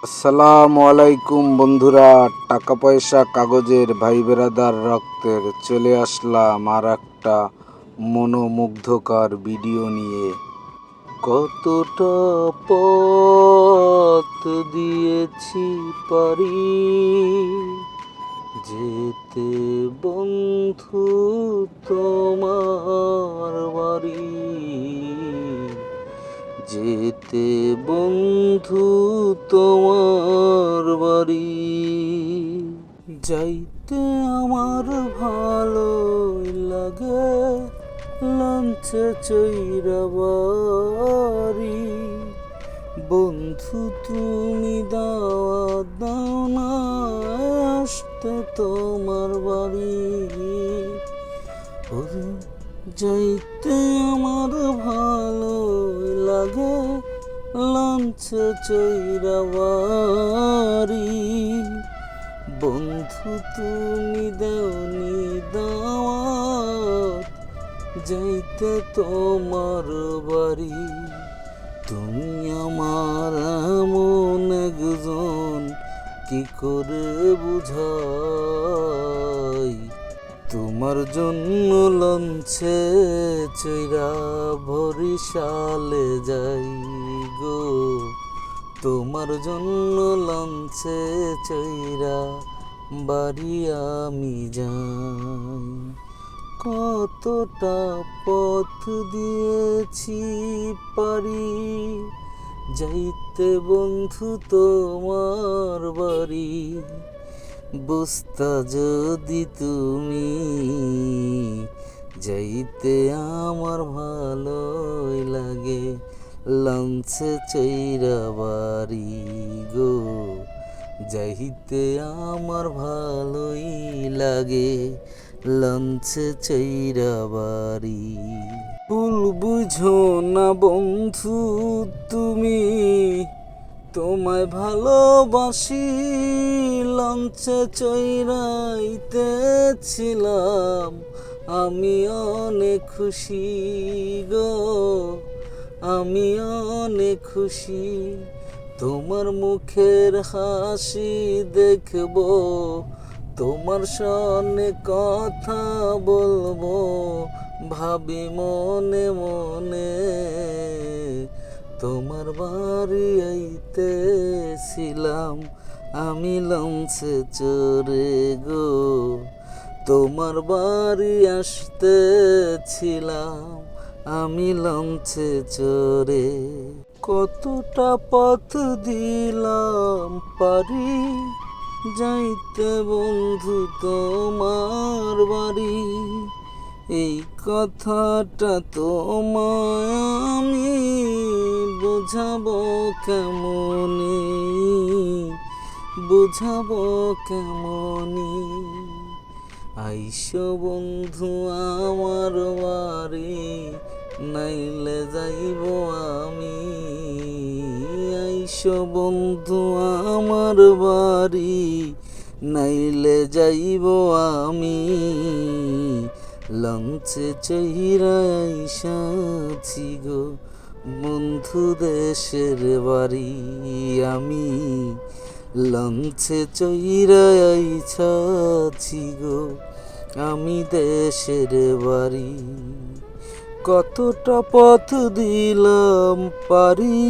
আসসালামু আলাইকুম বন্ধুরা, টাকা পয়সা কাগজের ভাই বেরাদার রক্তের চলে আসলাম আর একটা মনোমুগ্ধকর ভিডিও নিয়ে। কতটা পথ দিয়েছি পারি যেতে বন্ধু তোমার বাড়ি, যেতে বন্ধু তোমার বাড়ি। যাইতে আমার ভালোই লাগে, লঞ্চে চইরা বাড়ি। বন্ধু তুমি দাওয়াত দাও না, আসতে তোমার বাড়ি। ওরে যাইতে আমার ভালোই লাগে, লঞ্চে চইরা বাড়ি। বন্ধু তুমি দাওনি দাওয়াত, যাইতে তোমার বাড়ি। তুমি আমার এমন একজন, কি করে বুঝাই। তোমার জন্য লঞ্চে চইরা বরিশালে যাই গো, তোমার জন্য লঞ্চে চইরা বাড়ি আমি যাই। কতটা পথ দিয়েছি পারি, যাইতে বন্ধু তোমার বাড়ি। বুঝতা যদি তুমি, যাইতে আমার ভালোই লাগে, লঞ্চে চইরা বাড়ি গো। যাইতে আমার ভালোই লাগে, লঞ্চে চইরা বাড়ি। ভুল বুঝো না বন্ধু তুমি, তোমায় ভালোবাসি। লঞ্চে চইরাইতেছিলাম আমি অনেক খুশি গো, আমি অনেক খুশি। তোমার মুখের হাসি দেখবো, তোমার সনে কথা বলবো, ভাবি মনে মনে। তোমার বাড়ি আইতেছিলাম আমি লঞ্চে চড়ে গো, তোমার বাড়ি আসতেছিলাম আমি লঞ্চে চড়ে। কতটা পথ দিলাম পারি, যাইতে বন্ধু তোমার বাড়ি। এই কথাটা তোমায় আমি বুঝাবো কেমনে, বুঝাবো কেমনে। আইসো বন্ধু আমার বাড়ি, নাইলে যাইব আমি। আইসো বন্ধু আমার বাড়ি, নাইলে যাইব আমি। লঞ্চে চইরা আইসাছি গো বন্ধু দেশের বাড়ি আমি। লঞ্চে চইরা আইসাছি গো আমি দেশের বাড়ি। কতটা পথ দিলাম পারি।